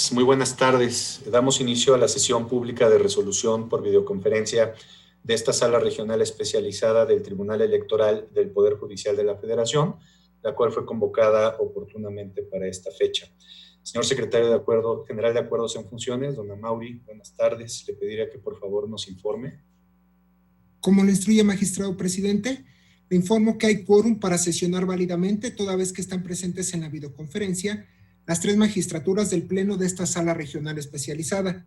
días, muy buenas tardes. Damos inicio a la sesión pública de resolución por videoconferencia de esta sala regional especializada del Tribunal Electoral del Poder Judicial de la Federación, la cual fue convocada oportunamente para esta fecha. Señor secretario general de Acuerdos en Funciones, don Amaury, buenas tardes. Le pediría que por favor nos informe. Como lo instruye magistrado presidente, le informo que hay quórum para sesionar válidamente, toda vez que están presentes en la videoconferencia las 3 magistraturas del Pleno de esta sala regional especializada.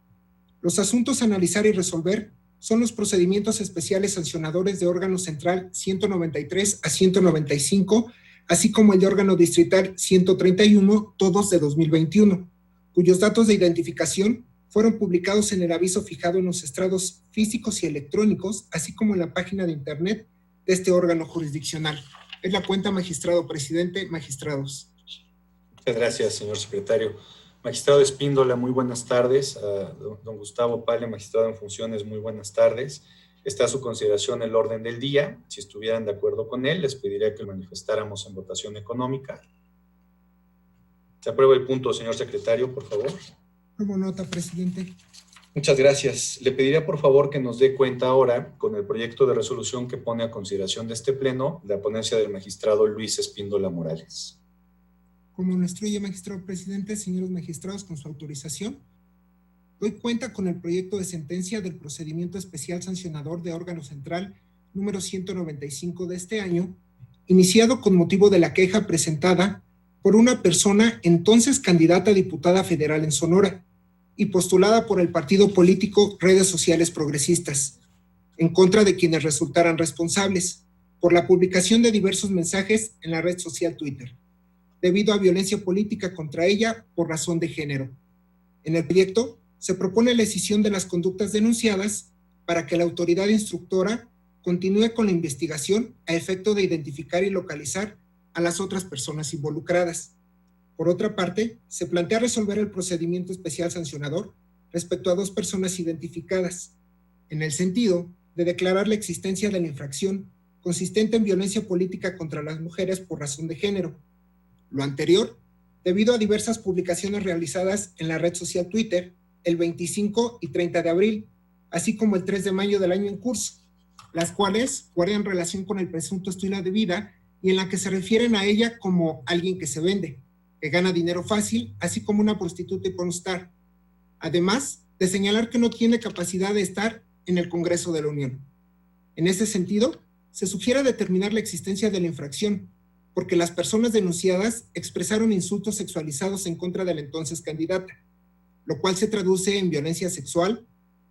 Los asuntos a analizar y resolver son los procedimientos especiales sancionadores de órgano central 193 a 195, así como el de órgano distrital 131, todos de 2021, cuyos datos de identificación fueron publicados en el aviso fijado en los estrados físicos y electrónicos, así como en la página de internet de este órgano jurisdiccional. Es la cuenta, magistrado presidente, magistrados. Muchas gracias, señor secretario. Magistrado Espíndola, muy buenas tardes. Don Gustavo Pale, magistrado en funciones, muy buenas tardes. Está a su consideración el orden del día. Si estuvieran de acuerdo con él, les pediría que lo manifestáramos en votación económica. Se aprueba el punto, señor secretario, por favor. Tomo nota, presidente. Muchas gracias. Le pediría por favor que nos dé cuenta ahora con el proyecto de resolución que pone a consideración de este pleno la ponencia del magistrado Luis Espíndola Morales. Como lo instruye magistrado presidente, señores magistrados, con su autorización, doy cuenta con el proyecto de sentencia del procedimiento especial sancionador de órgano central número 195 de este año, iniciado con motivo de la queja presentada por una persona entonces candidata a diputada federal en Sonora y postulada por el partido político Redes Sociales Progresistas, en contra de quienes resultaran responsables por la publicación de diversos mensajes en la red social Twitter, debido a violencia política contra ella por razón de género. En el proyecto se propone la escisión de las conductas denunciadas para que la autoridad instructora continúe con la investigación a efecto de identificar y localizar a las otras personas involucradas. Por otra parte, se plantea resolver el procedimiento especial sancionador respecto a 2 personas identificadas, en el sentido de declarar la existencia de la infracción consistente en violencia política contra las mujeres por razón de género. Lo anterior, debido a diversas publicaciones realizadas en la red social Twitter el 25 y 30 de abril, así como el 3 de mayo del año en curso, las cuales guardan relación con el presunto estilo de vida y en la que se refieren a ella como alguien que se vende, que gana dinero fácil, así como una prostituta y pornstar, además de señalar que no tiene capacidad de estar en el Congreso de la Unión. En ese sentido, se sugiere determinar la existencia de la infracción, porque las personas denunciadas expresaron insultos sexualizados en contra de la entonces candidata, lo cual se traduce en violencia sexual,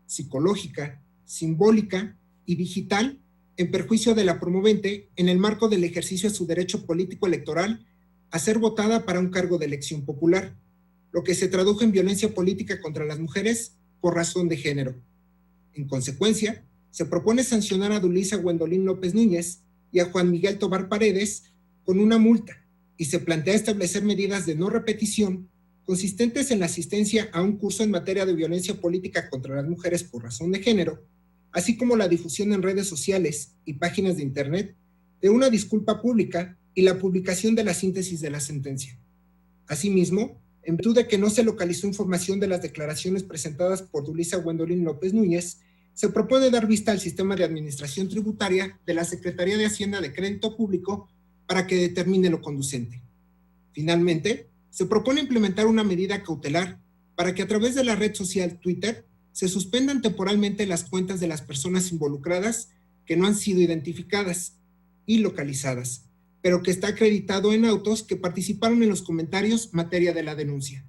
psicológica, simbólica y digital en perjuicio de la promovente en el marco del ejercicio de su derecho político electoral a ser votada para un cargo de elección popular, lo que se tradujo en violencia política contra las mujeres por razón de género. En consecuencia, se propone sancionar a Dulisa Gwendolyn López Núñez y a Juan Miguel Tobar Paredes con una multa, y se plantea establecer medidas de no repetición consistentes en la asistencia a un curso en materia de violencia política contra las mujeres por razón de género, así como la difusión en redes sociales y páginas de internet de una disculpa pública y la publicación de la síntesis de la sentencia. Asimismo, en virtud de que no se localizó información de las declaraciones presentadas por Dulisa Gwendolyn López Núñez, se propone dar vista al sistema de administración tributaria de la Secretaría de Hacienda de Crédito Público para que determine lo conducente. Finalmente, se propone implementar una medida cautelar para que a través de la red social Twitter se suspendan temporalmente las cuentas de las personas involucradas que no han sido identificadas y localizadas, pero que está acreditado en autos que participaron en los comentarios materia de la denuncia.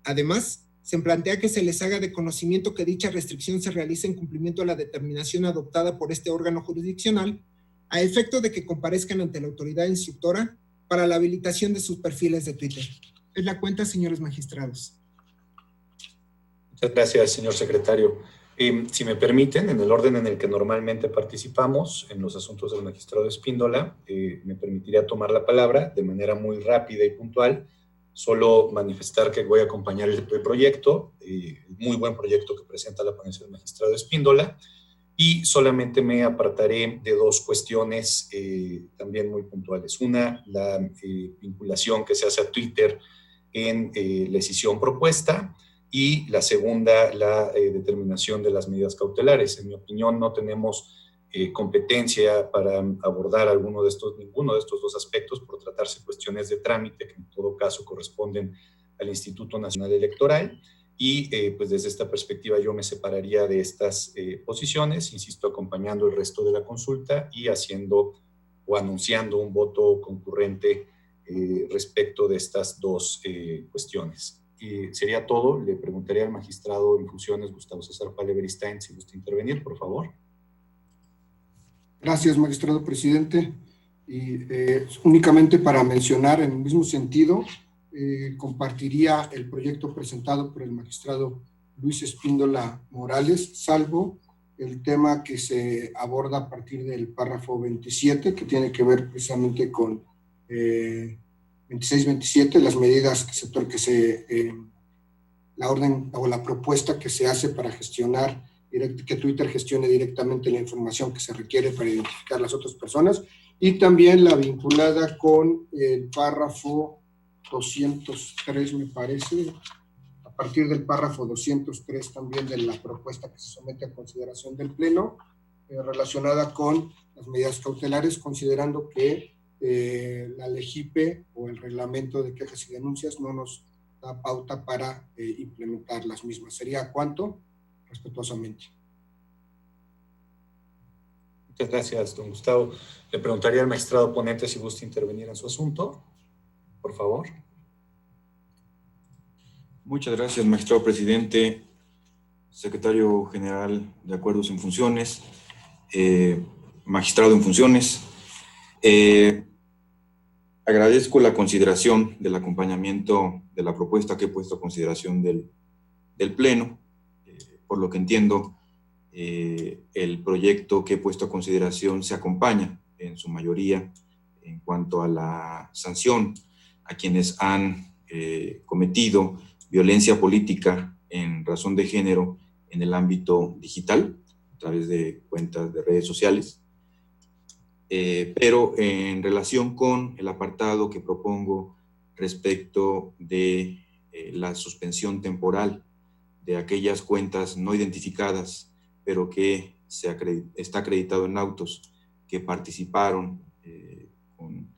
Además, se plantea que se les haga de conocimiento que dicha restricción se realice en cumplimiento a la determinación adoptada por este órgano jurisdiccional a efecto de que comparezcan ante la autoridad instructora para la habilitación de sus perfiles de Twitter. Es la cuenta, señores magistrados. Muchas gracias, señor secretario. Si me permiten, en el orden en el que normalmente participamos, en los asuntos del magistrado Espíndola, me permitiría tomar la palabra de manera muy rápida y puntual, solo manifestar que voy a acompañar el proyecto, muy buen proyecto que presenta la ponencia del magistrado Espíndola, y solamente me apartaré de 2 cuestiones también muy puntuales. Una, la vinculación que se hace a Twitter en la escisión propuesta, y la segunda, la determinación de las medidas cautelares. En mi opinión, no tenemos competencia para abordar ninguno de estos dos aspectos por tratarse cuestiones de trámite que en todo caso corresponden al Instituto Nacional Electoral. Y pues desde esta perspectiva yo me separaría de estas posiciones, insisto, acompañando el resto de la consulta y haciendo o anunciando un voto concurrente respecto de estas dos cuestiones. Sería todo. Le preguntaría al magistrado en funciones, Gustavo César Pale Beristain, si gusta intervenir, por favor. Gracias, magistrado presidente. Y únicamente para mencionar en el mismo sentido, compartiría el proyecto presentado por el magistrado Luis Espíndola Morales, salvo el tema que se aborda a partir del párrafo 27, que tiene que ver precisamente con 26-27, las medidas la orden o la propuesta que se hace para gestionar, que Twitter gestione directamente la información que se requiere para identificar a las otras personas, y también la vinculada con el párrafo 203, me parece, a partir del párrafo 203 también de la propuesta que se somete a consideración del Pleno, relacionada con las medidas cautelares, considerando que la LEGIPE o el reglamento de quejas y denuncias no nos da pauta para implementar las mismas. ¿Sería cuánto? Respetuosamente. Muchas gracias, don Gustavo. Le preguntaría al magistrado ponente si gusta intervenir en su asunto, por favor. Muchas gracias, magistrado presidente, secretario general de Acuerdos en Funciones, magistrado en funciones. Agradezco la consideración del acompañamiento de la propuesta que he puesto a consideración del Pleno. Por lo que entiendo, el proyecto que he puesto a consideración se acompaña en su mayoría en cuanto a la sanción a quienes han cometido violencia política en razón de género en el ámbito digital, a través de cuentas de redes sociales. Pero en relación con el apartado que propongo respecto de la suspensión temporal de aquellas cuentas no identificadas, pero que está acreditado en autos, que participaron con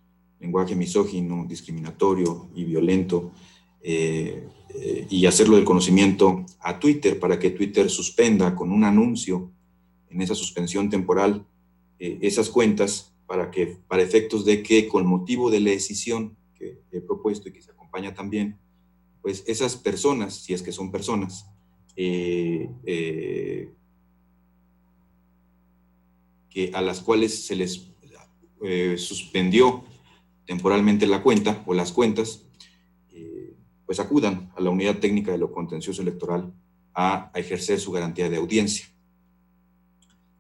lenguaje misógino, discriminatorio y violento, y hacerlo del conocimiento a Twitter para que Twitter suspenda con un anuncio en esa suspensión temporal esas cuentas para efectos de que, con motivo de la decisión que he propuesto y que se acompaña también, pues esas personas, si es que son personas, a las cuales se les suspendió temporalmente la cuenta o las cuentas, pues acudan a la Unidad Técnica de lo Contencioso Electoral a ejercer su garantía de audiencia.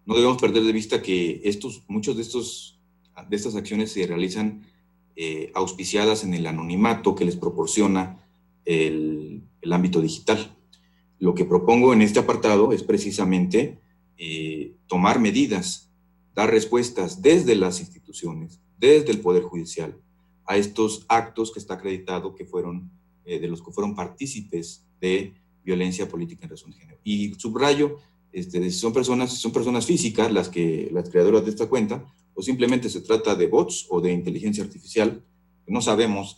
No debemos perder de vista que muchos de estas acciones se realizan auspiciadas en el anonimato que les proporciona el ámbito digital. Lo que propongo en este apartado es precisamente tomar medidas, dar respuestas desde las instituciones, desde el Poder Judicial, a estos actos que está acreditado que fueron de los que fueron partícipes de violencia política en razón de género. Y subrayo, si son personas físicas las creadoras de esta cuenta, o simplemente se trata de bots o de inteligencia artificial, no sabemos,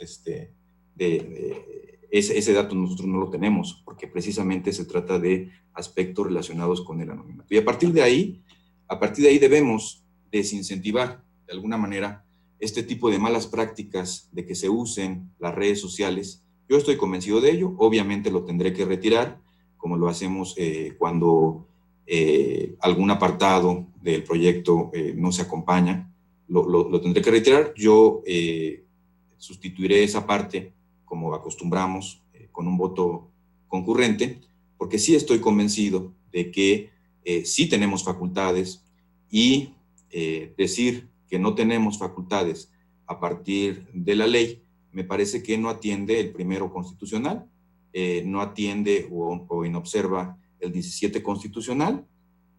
ese dato nosotros no lo tenemos, porque precisamente se trata de aspectos relacionados con el anonimato. Y a partir de ahí debemos desincentivar, de alguna manera, este tipo de malas prácticas de que se usen las redes sociales. Yo estoy convencido de ello, obviamente lo tendré que retirar, como lo hacemos cuando algún apartado del proyecto no se acompaña, lo tendré que retirar. Yo sustituiré esa parte, como acostumbramos, con un voto concurrente, porque sí estoy convencido de que sí tenemos facultades, y decir que no tenemos facultades a partir de la ley me parece que no atiende el primero constitucional, no atiende o inobserva el 17 constitucional,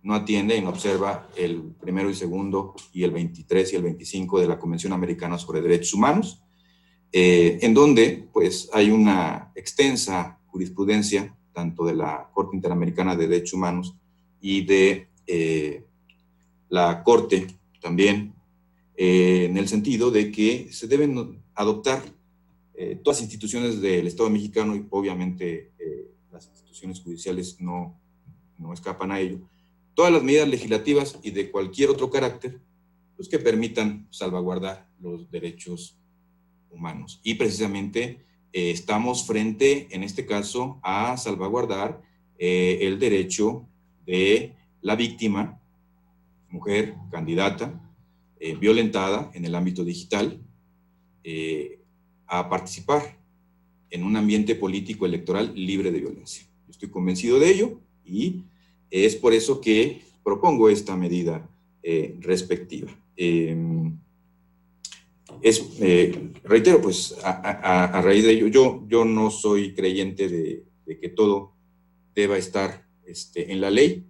no atiende e inobserva el primero y segundo y el 23 y el 25 de la Convención Americana sobre Derechos Humanos, en donde pues hay una extensa jurisprudencia tanto de la Corte Interamericana de Derechos Humanos y de la Corte también, en el sentido de que se deben adoptar todas las instituciones del Estado mexicano, y obviamente las instituciones judiciales no escapan a ello, todas las medidas legislativas y de cualquier otro carácter, pues, que permitan salvaguardar los derechos humanos. Y precisamente estamos frente, en este caso, a salvaguardar el derecho de la víctima, mujer, candidata, violentada en el ámbito digital, a participar en un ambiente político electoral libre de violencia. Yo estoy convencido de ello y es por eso que propongo esta medida respectiva. Reitero, pues a raíz de ello, yo no soy creyente de que todo deba estar en la ley.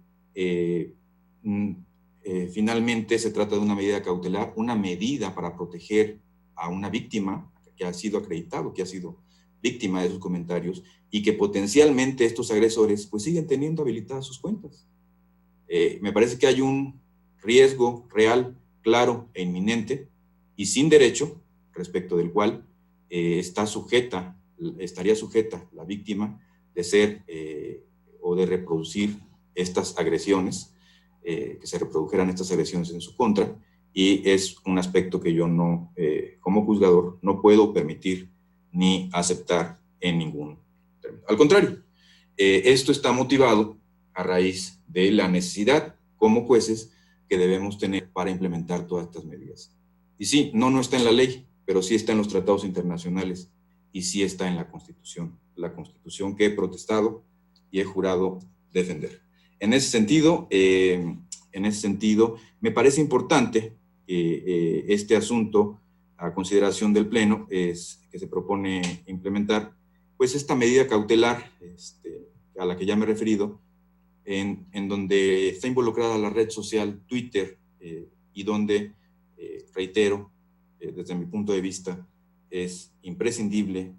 Finalmente se trata de una medida cautelar, una medida para proteger a una víctima que ha sido acreditado, que ha sido víctima de esos comentarios, y que potencialmente estos agresores pues siguen teniendo habilitadas sus cuentas. Me parece que hay un riesgo real, claro e inminente y sin derecho, respecto del cual estaría sujeta la víctima de ser o de reproducir estas agresiones, que se reprodujeran estas agresiones en su contra, y es un aspecto que yo no, como juzgador, no puedo permitir ni aceptar en ningún término. Al contrario, esto está motivado a raíz de la necesidad como jueces que debemos tener para implementar todas estas medidas. Y sí, no está en la ley, pero sí está en los tratados internacionales y sí está en la Constitución que he protestado y he jurado defender. En ese sentido, me parece importante que este asunto, a consideración del Pleno, es que se propone implementar, pues, esta medida cautelar a la que ya me he referido, en donde está involucrada la red social Twitter, y donde, reitero, desde mi punto de vista, es imprescindible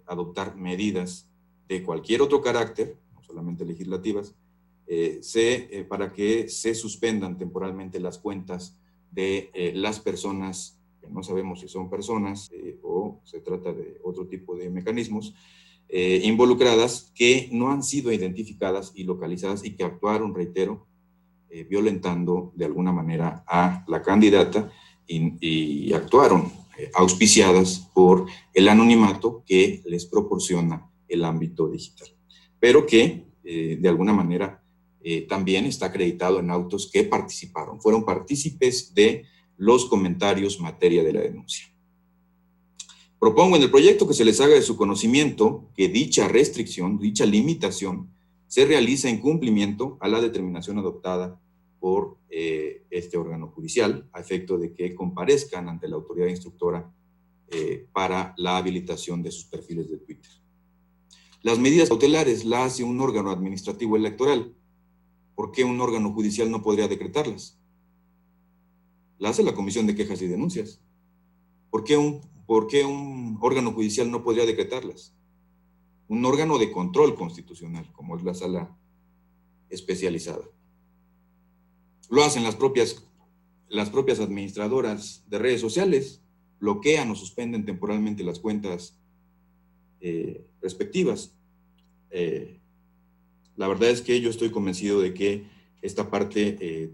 adoptar medidas de cualquier otro carácter, no solamente legislativas, para que se suspendan temporalmente las cuentas de las personas, que no sabemos si son personas o se trata de otro tipo de mecanismos, involucradas, que no han sido identificadas y localizadas y que actuaron, reitero, violentando de alguna manera a la candidata y actuaron auspiciadas por el anonimato que les proporciona el ámbito digital, pero que de alguna manera también está acreditado en autos que participaron, fueron partícipes de los comentarios materia de la denuncia. Propongo en el proyecto que se les haga de su conocimiento que dicha restricción, dicha limitación, se realiza en cumplimiento a la determinación adoptada por este órgano judicial, a efecto de que comparezcan ante la autoridad instructora para la habilitación de sus perfiles de Twitter. Las medidas cautelares las hace un órgano administrativo electoral. ¿Por qué un órgano judicial no podría decretarlas? La hace la Comisión de Quejas y Denuncias. ¿Por qué un órgano judicial no podría decretarlas? Un órgano de control constitucional, como es la sala especializada. Lo hacen las propias administradoras de redes sociales, bloquean o suspenden temporalmente las cuentas respectivas. La verdad es que yo estoy convencido de que esta parte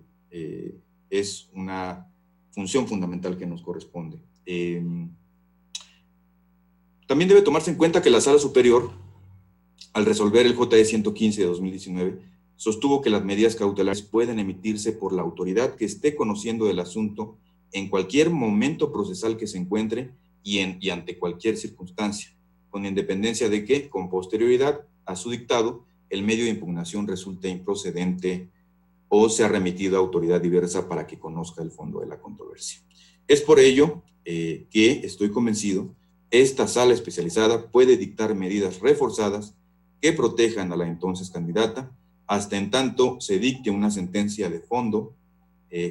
es una función fundamental que nos corresponde. También debe tomarse en cuenta que la Sala Superior, al resolver el JE 115 de 2019, sostuvo que las medidas cautelares pueden emitirse por la autoridad que esté conociendo del asunto en cualquier momento procesal que se encuentre y ante cualquier circunstancia, con independencia de que, con posterioridad a su dictado, el medio de impugnación resulte improcedente o sea remitido a autoridad diversa para que conozca el fondo de la controversia. Es por ello que estoy convencido, esta sala especializada puede dictar medidas reforzadas que protejan a la entonces candidata hasta en tanto se dicte una sentencia de fondo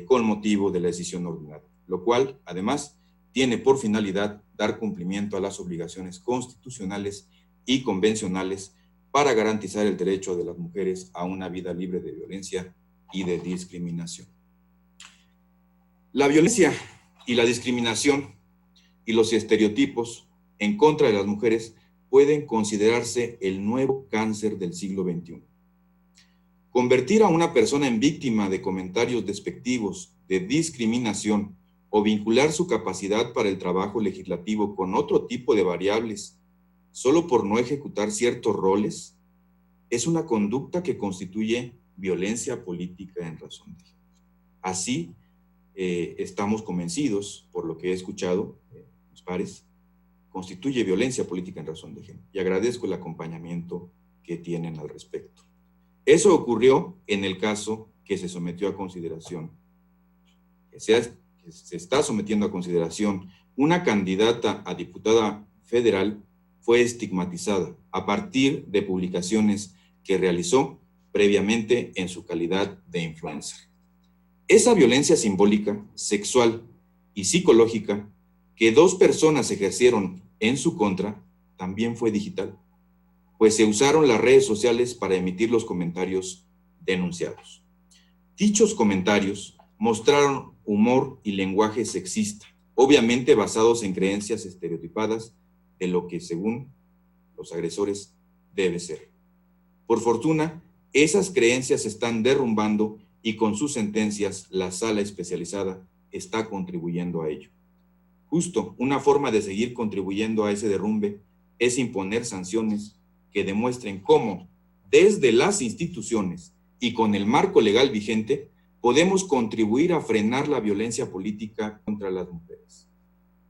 con motivo de la decisión ordinaria, lo cual, además, tiene por finalidad dar cumplimiento a las obligaciones constitucionales y convencionales para garantizar el derecho de las mujeres a una vida libre de violencia y de discriminación. La violencia y la discriminación y los estereotipos en contra de las mujeres pueden considerarse el nuevo cáncer del siglo XXI. Convertir a una persona en víctima de comentarios despectivos, de discriminación o vincular su capacidad para el trabajo legislativo con otro tipo de variables solo por no ejecutar ciertos roles es una conducta que constituye violencia política en razón de género. Así, estamos convencidos, por lo que he escuchado, mis pares, constituye violencia política en razón de género. Y agradezco el acompañamiento que tienen al respecto. Eso ocurrió en el caso que se sometió a consideración, que se está sometiendo a consideración. Una candidata a diputada federal fue estigmatizada a partir de publicaciones que realizó previamente en su calidad de influencer. Esa violencia simbólica, sexual y psicológica que dos personas ejercieron en su contra también fue digital, pues se usaron las redes sociales para emitir los comentarios denunciados. Dichos comentarios mostraron humor y lenguaje sexista, obviamente basados en creencias estereotipadas de lo que, según los agresores, debe ser. Por fortuna, esas creencias se están derrumbando y con sus sentencias la sala especializada está contribuyendo a ello. Justo una forma de seguir contribuyendo a ese derrumbe es imponer sanciones que demuestren cómo, desde las instituciones y con el marco legal vigente, podemos contribuir a frenar la violencia política contra las mujeres.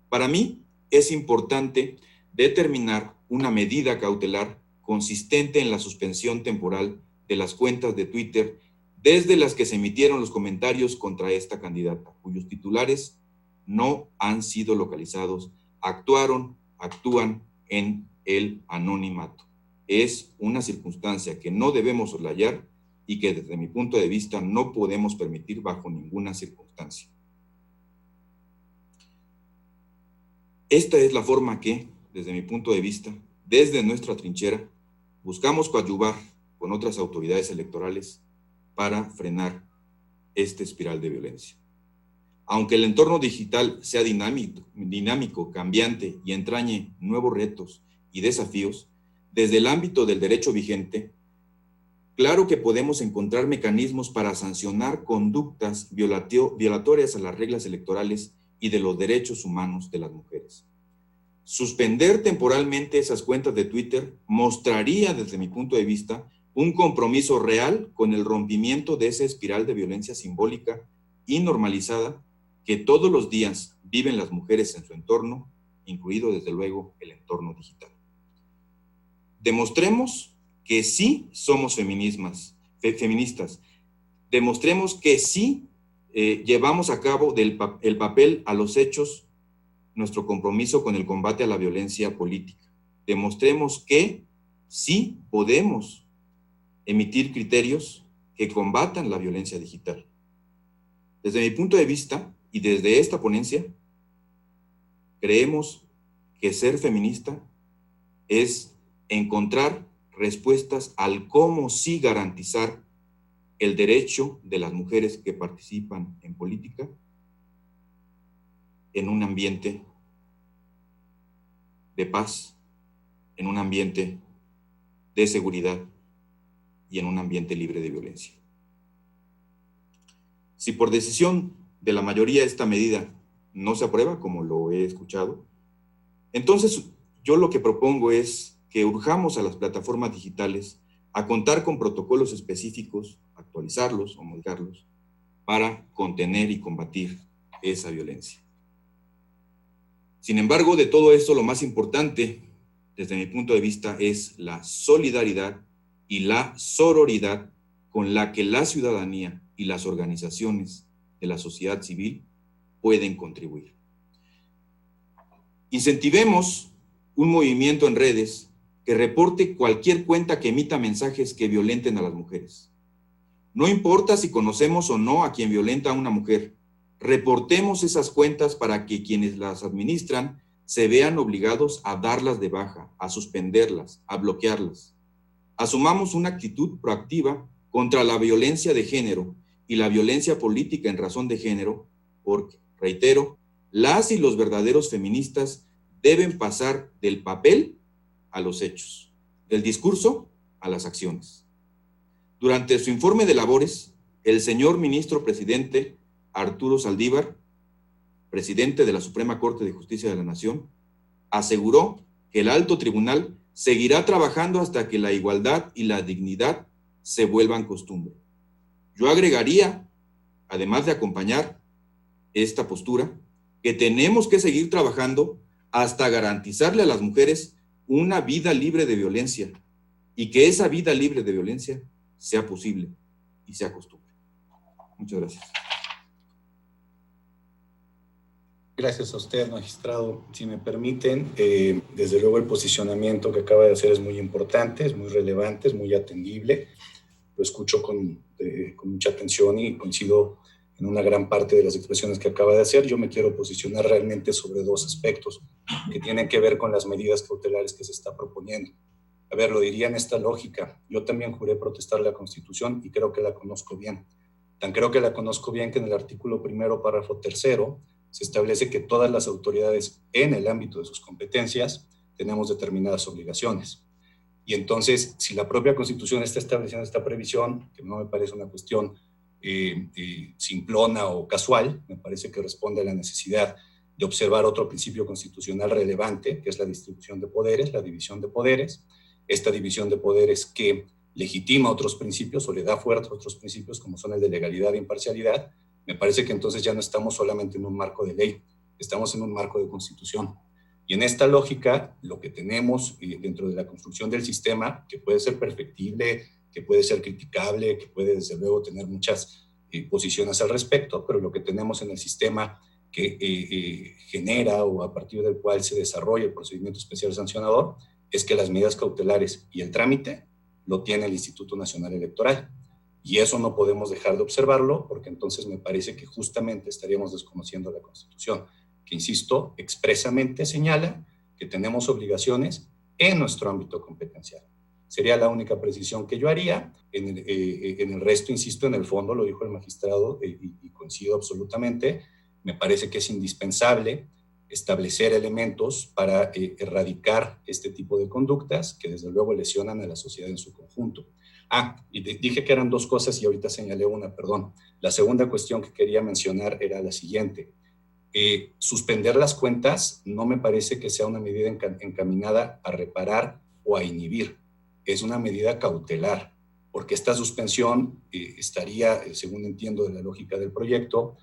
Para mí, es importante determinar una medida cautelar consistente en la suspensión temporal de las cuentas de Twitter desde las que se emitieron los comentarios contra esta candidata, cuyos titulares no han sido localizados, actúan en el anonimato. Es una circunstancia que no debemos soslayar y que desde mi punto de vista no podemos permitir bajo ninguna circunstancia. Esta es la forma que, desde mi punto de vista, desde nuestra trinchera, buscamos coadyuvar con otras autoridades electorales para frenar esta espiral de violencia. Aunque el entorno digital sea dinámico, cambiante y entrañe nuevos retos y desafíos, desde el ámbito del derecho vigente, claro que podemos encontrar mecanismos para sancionar conductas violatorias a las reglas electorales y de los derechos humanos de las mujeres. Suspender temporalmente esas cuentas de Twitter mostraría, desde mi punto de vista, un compromiso real con el rompimiento de esa espiral de violencia simbólica y normalizada que todos los días viven las mujeres en su entorno, incluido desde luego el entorno digital. Demostremos que sí somos feministas, demostremos que sí llevamos a cabo el papel a los hechos, nuestro compromiso con el combate a la violencia política. Demostremos que sí podemos emitir criterios que combatan la violencia digital. Desde mi punto de vista y desde esta ponencia, creemos que ser feminista es encontrar respuestas al cómo sí garantizar el derecho de las mujeres que participan en política en un ambiente de paz, en un ambiente de seguridad y en un ambiente libre de violencia. Si por decisión de la mayoría esta medida no se aprueba, como lo he escuchado, entonces yo lo que propongo es que urjamos a las plataformas digitales a contar con protocolos específicos, actualizarlos o modificarlos para contener y combatir esa violencia. Sin embargo, de todo esto, lo más importante, desde mi punto de vista, es la solidaridad y la sororidad con la que la ciudadanía y las organizaciones de la sociedad civil pueden contribuir. Incentivemos un movimiento en redes que reporte cualquier cuenta que emita mensajes que violenten a las mujeres. No importa si conocemos o no a quien violenta a una mujer, reportemos esas cuentas para que quienes las administran se vean obligados a darlas de baja, a suspenderlas, a bloquearlas. asumamos una actitud proactiva contra la violencia de género y la violencia política en razón de género, porque, reitero, las y los verdaderos feministas deben pasar del papel a los hechos, del discurso a las acciones. Durante su informe de labores, el señor ministro presidente Arturo Saldívar, presidente de la Suprema Corte de Justicia de la Nación, aseguró que el alto tribunal seguirá trabajando hasta que la igualdad y la dignidad se vuelvan costumbre. Yo agregaría, además de acompañar esta postura, que tenemos que seguir trabajando hasta garantizarle a las mujeres una vida libre de violencia y que esa vida libre de violencia sea posible y sea costumbre. Muchas gracias. Gracias a usted, magistrado. Si me permiten, desde luego el posicionamiento que acaba de hacer es muy importante, es muy relevante, es muy atendible. Lo escucho con mucha atención y coincido en una gran parte de las expresiones que acaba de hacer. Yo me quiero posicionar realmente sobre dos aspectos que tienen que ver con las medidas cautelares que se está proponiendo. A ver, lo diría en esta lógica. Yo también juré protestar la Constitución y creo que la conozco bien. Tan creo que la conozco bien que en el artículo 1, párrafo 3, se establece que todas las autoridades en el ámbito de sus competencias tenemos determinadas obligaciones. Y entonces, si la propia Constitución está estableciendo esta previsión, que no me parece una cuestión simplona o casual, me parece que responde a la necesidad de observar otro principio constitucional relevante, que es la distribución de poderes, la división de poderes. Esta división de poderes que legitima otros principios o le da fuerza a otros principios, como son el de legalidad e imparcialidad. Me parece que entonces ya no estamos solamente en un marco de ley, estamos en un marco de constitución. Y en esta lógica, lo que tenemos dentro de la construcción del sistema, que puede ser perfectible, que puede ser criticable, que puede desde luego tener muchas posiciones al respecto, pero lo que tenemos en el sistema que genera o a partir del cual se desarrolla el procedimiento especial sancionador es que las medidas cautelares y el trámite lo tiene el Instituto Nacional Electoral. Y eso no podemos dejar de observarlo porque entonces me parece que justamente estaríamos desconociendo la Constitución, que, insisto, expresamente señala que tenemos obligaciones en nuestro ámbito competencial. Sería la única precisión que yo haría. En el resto, insisto, en el fondo, lo dijo el magistrado y coincido absolutamente, me parece que es indispensable establecer elementos para erradicar este tipo de conductas que desde luego lesionan a la sociedad en su conjunto. Y dije que eran dos cosas y ahorita señalé una, perdón. La segunda cuestión que quería mencionar era la siguiente. Suspender las cuentas no me parece que sea una medida encaminada a reparar o a inhibir. Es una medida cautelar, porque esta suspensión estaría, según entiendo de la lógica del proyecto,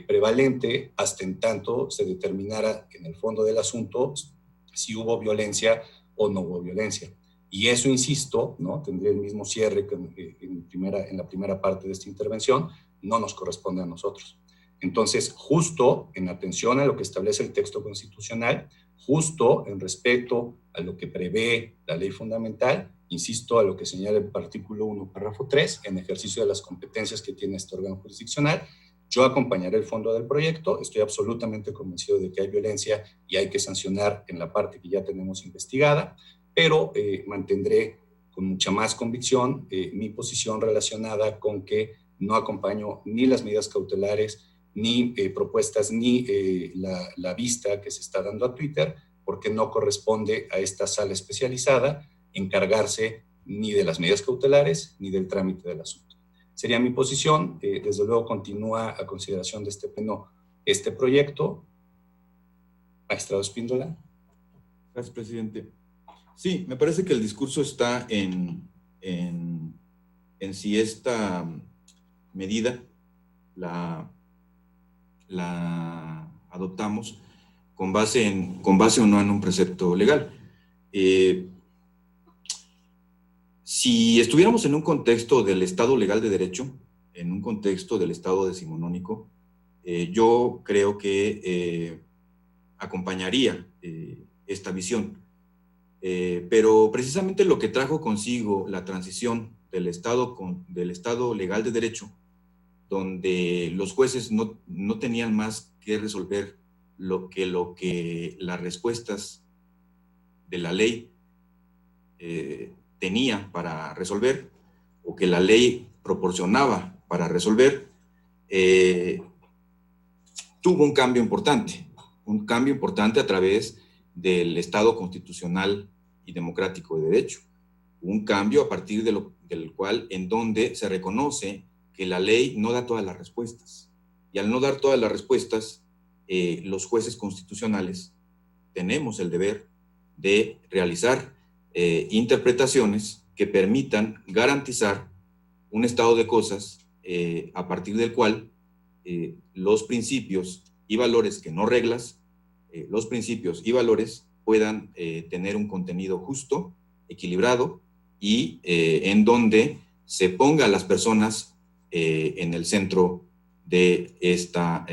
prevalente hasta en tanto se determinara en el fondo del asunto si hubo violencia o no hubo violencia. Y eso, insisto, ¿no? Tendría el mismo cierre que en la primera parte de esta intervención, no nos corresponde a nosotros. Entonces, justo en atención a lo que establece el texto constitucional, justo en respeto a lo que prevé la ley fundamental, insisto, a lo que señala el artículo 1, párrafo 3, en ejercicio de las competencias que tiene este órgano jurisdiccional, yo acompañaré el fondo del proyecto. Estoy absolutamente convencido de que hay violencia y hay que sancionar en la parte que ya tenemos investigada, pero mantendré con mucha más convicción mi posición relacionada con que no acompaño ni las medidas cautelares, ni propuestas, ni la vista que se está dando a Twitter, porque no corresponde a esta sala especializada encargarse ni de las medidas cautelares ni del trámite del asunto. Sería mi posición. Desde luego continúa a consideración de este pleno este proyecto. Magistrado Espíndola. Gracias, presidente. Sí, me parece que el discurso está en si esta medida la adoptamos con base o no en un precepto legal. Si estuviéramos en un contexto del Estado legal de derecho, en un contexto del Estado decimonónico, yo creo que acompañaría esta visión. Pero precisamente lo que trajo consigo la transición del Estado legal de derecho, donde los jueces no tenían más que resolver lo que las respuestas de la ley tenía para resolver o que la ley proporcionaba para resolver, tuvo un cambio importante a través del Estado constitucional y democrático de derecho. Un cambio a partir del cual, en donde se reconoce que la ley no da todas las respuestas. Y al no dar todas las respuestas, los jueces constitucionales tenemos el deber de realizar interpretaciones que permitan garantizar un estado de cosas a partir del cual los principios y valores, que no reglas, los principios y valores puedan tener un contenido justo, equilibrado y en donde se ponga a las personas en el centro de esta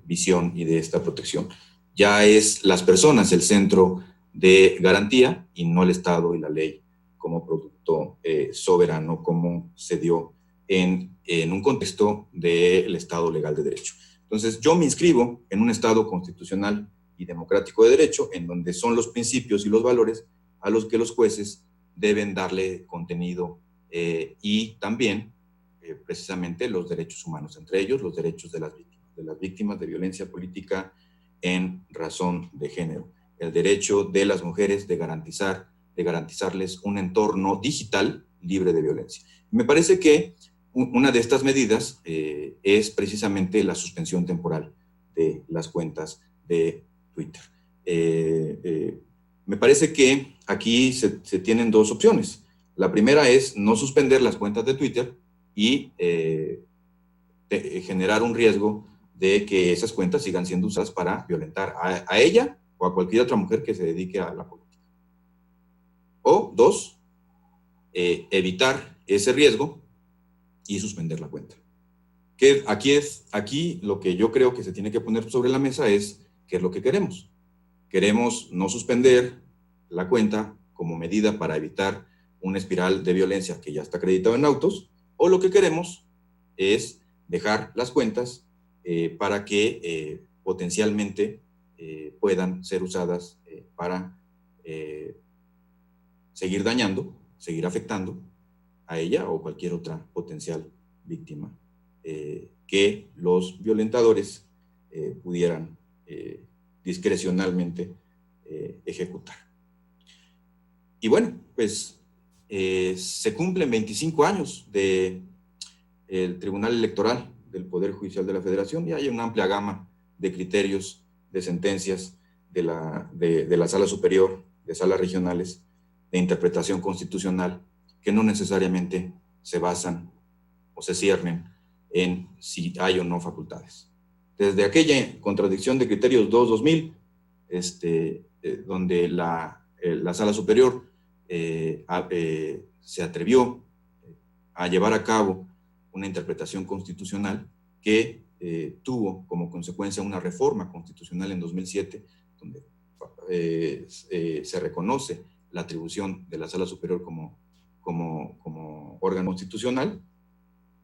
visión y de esta protección. Ya es las personas el centro de garantía y no el Estado y la ley como producto soberano, como se dio en un contexto del Estado legal de derecho. Entonces, yo me inscribo en un Estado constitucional y democrático de derecho, en donde son los principios y los valores a los que los jueces deben darle contenido y también precisamente los derechos humanos, entre ellos los derechos de las víctimas de violencia política en razón de género, el derecho de las mujeres de garantizarles un entorno digital libre de violencia. Me parece que una de estas medidas es precisamente la suspensión temporal de las cuentas de Twitter. Me parece que aquí se tienen dos opciones. La primera es no suspender las cuentas de Twitter y generar un riesgo de que esas cuentas sigan siendo usadas para violentar a ella o a cualquier otra mujer que se dedique a la política. O dos, evitar ese riesgo y suspender la cuenta. Que aquí lo que yo creo que se tiene que poner sobre la mesa es qué es lo que queremos. Queremos no suspender la cuenta como medida para evitar una espiral de violencia que ya está acreditado en autos, o lo que queremos es dejar las cuentas para que potencialmente puedan ser usadas para seguir dañando, seguir afectando a ella o cualquier otra potencial víctima que los violentadores pudieran discrecionalmente ejecutar. Y bueno, pues se cumplen 25 años del Tribunal Electoral del Poder Judicial de la Federación y hay una amplia gama de criterios, de sentencias de la Sala Superior, de salas regionales, de interpretación constitucional, que no necesariamente se basan o se ciernen en si hay o no facultades. Desde aquella contradicción de criterios 2-2000, donde la Sala Superior se atrevió a llevar a cabo una interpretación constitucional que tuvo como consecuencia una reforma constitucional en 2007, donde se reconoce la atribución de la Sala Superior como órgano constitucional.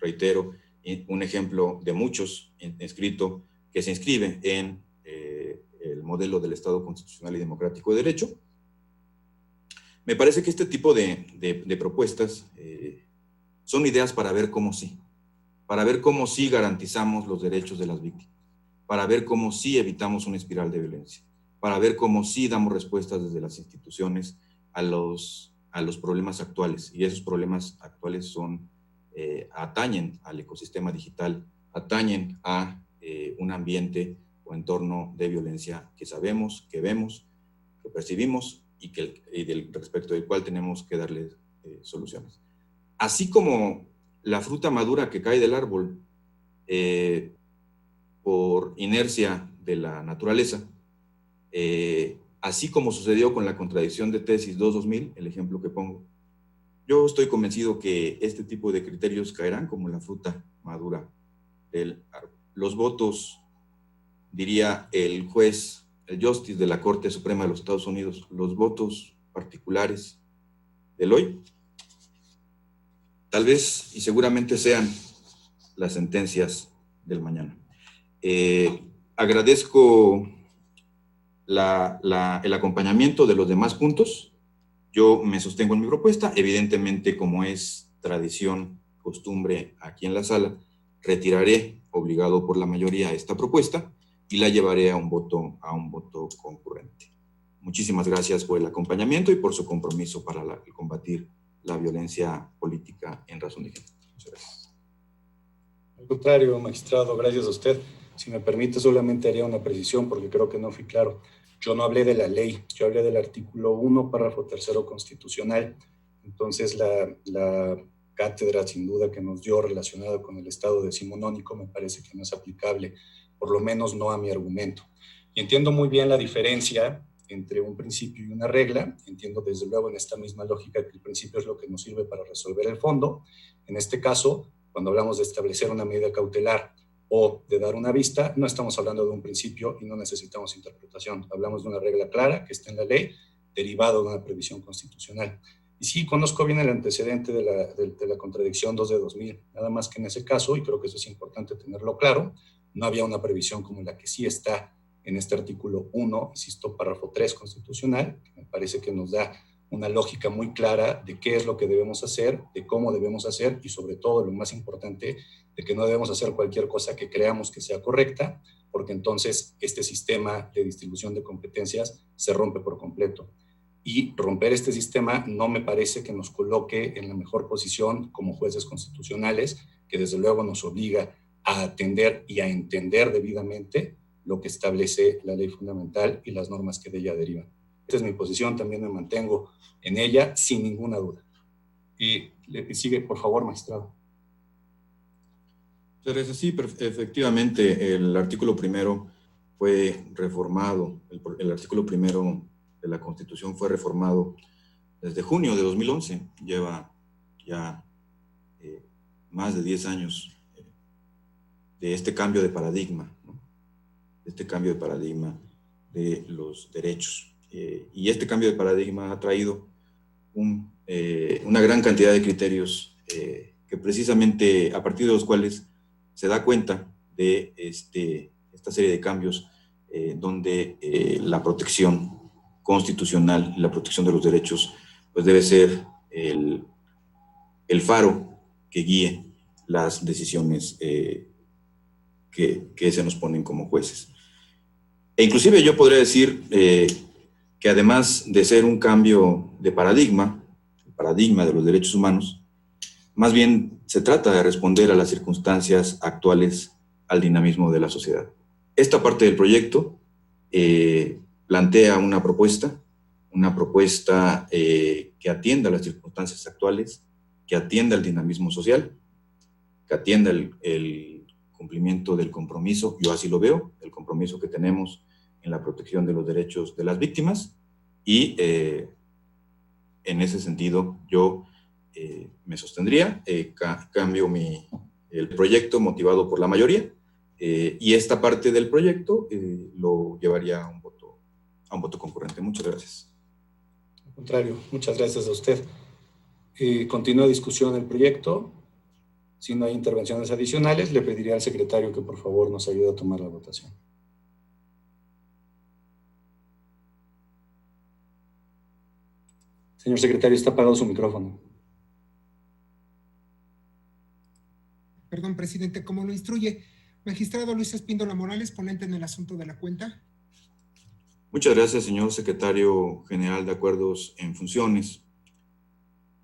Reitero, un ejemplo de muchos escrito que se inscribe en el modelo del Estado constitucional y democrático de derecho. Me parece que este tipo de propuestas son ideas para ver cómo sí garantizamos los derechos de las víctimas, para ver cómo sí evitamos una espiral de violencia, para ver cómo sí damos respuestas desde las instituciones a los problemas actuales. Y esos problemas actuales atañen al ecosistema digital, atañen a un ambiente o entorno de violencia que sabemos, que vemos, que percibimos y respecto del cual tenemos que darle soluciones. Así como la fruta madura que cae del árbol por inercia de la naturaleza, así como sucedió con la contradicción de tesis 2-2000, el ejemplo que pongo, yo estoy convencido que este tipo de criterios caerán como la fruta madura del árbol. Los votos, diría el juez, el justice de la Corte Suprema de los Estados Unidos, los votos particulares del hoy, tal vez y seguramente sean las sentencias del mañana. Agradezco el acompañamiento de los demás puntos Yo me sostengo en mi propuesta. Evidentemente, como es tradición, costumbre aquí en la sala, retiraré, obligado por la mayoría, esta propuesta y la llevaré a un voto concurrente. Muchísimas gracias por el acompañamiento y por su compromiso para combatir la violencia política en razón de género. Muchas gracias. Al contrario, magistrado, gracias a usted. Si me permite, solamente haría una precisión porque creo que no fui claro. Yo no hablé de la ley, yo hablé del artículo 1, párrafo 3º constitucional. Entonces, la cátedra, sin duda, que nos dio relacionada con el estado decimonónico me parece que no es aplicable, por lo menos no a mi argumento. Y entiendo muy bien la diferencia entre un principio y una regla. Entiendo desde luego en esta misma lógica que el principio es lo que nos sirve para resolver el fondo. En este caso, cuando hablamos de establecer una medida cautelar o de dar una vista, no estamos hablando de un principio y no necesitamos interpretación. Hablamos de una regla clara que está en la ley, derivado de una previsión constitucional. Y sí, conozco bien el antecedente de la contradicción 2 de 2000, nada más que en ese caso, y creo que eso es importante tenerlo claro, no había una previsión como la que sí está en este artículo 1, insisto, párrafo 3 constitucional, que me parece que nos da una lógica muy clara de qué es lo que debemos hacer, de cómo debemos hacer y sobre todo, lo más importante, de que no debemos hacer cualquier cosa que creamos que sea correcta, porque entonces este sistema de distribución de competencias se rompe por completo. Y romper este sistema no me parece que nos coloque en la mejor posición como jueces constitucionales, que desde luego nos obliga a atender y a entender debidamente lo que establece la ley fundamental y las normas que de ella derivan. Esta es mi posición, también me mantengo en ella sin ninguna duda. Y sigue, por favor, magistrado. Entonces, sí, efectivamente, el artículo primero fue reformado, el artículo primero de la Constitución fue reformado desde junio de 2011, lleva ya más de 10 años de este cambio de paradigma, ¿no? Este cambio de paradigma de los derechos. Y este cambio de paradigma ha traído una gran cantidad de criterios que precisamente a partir de los cuales se da cuenta de esta serie de cambios donde la protección constitucional y la protección de los derechos pues debe ser el faro que guíe las decisiones que se nos ponen como jueces. E inclusive yo podría decir que además de ser un cambio de paradigma, el paradigma de los derechos humanos, más bien se trata de responder a las circunstancias actuales, al dinamismo de la sociedad. Esta parte del proyecto plantea una propuesta que atienda a las circunstancias actuales, que atienda el dinamismo social, que atienda el cumplimiento del compromiso, yo así lo veo, el compromiso que tenemos en la protección de los derechos de las víctimas y en ese sentido yo me sostendría, cambio el proyecto motivado por la mayoría y esta parte del proyecto lo llevaría a un voto concurrente. Muchas gracias. Al contrario, muchas gracias a usted. Continúa discusión del proyecto. Si no hay intervenciones adicionales, le pediría al secretario que por favor nos ayude a tomar la votación. Señor secretario, está apagado su micrófono. Perdón, presidente, como lo instruye. Magistrado Luis Espíndola Morales, ponente en el asunto de la cuenta. Muchas gracias, señor secretario general de Acuerdos en Funciones.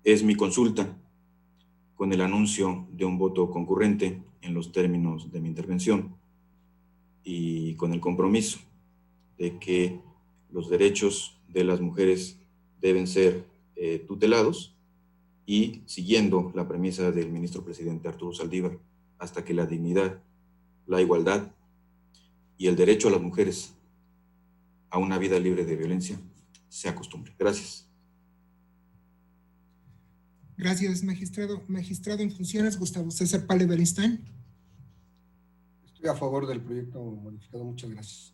Es mi consulta con el anuncio de un voto concurrente en los términos de mi intervención y con el compromiso de que los derechos de las mujeres deben ser tutelados y siguiendo la premisa del ministro presidente Arturo Saldívar, hasta que la dignidad, la igualdad y el derecho a las mujeres a una vida libre de violencia sea costumbre. Gracias. Gracias, magistrado. Magistrado en funciones, Gustavo César Pale Beristain. Estoy a favor del proyecto modificado. Muchas gracias.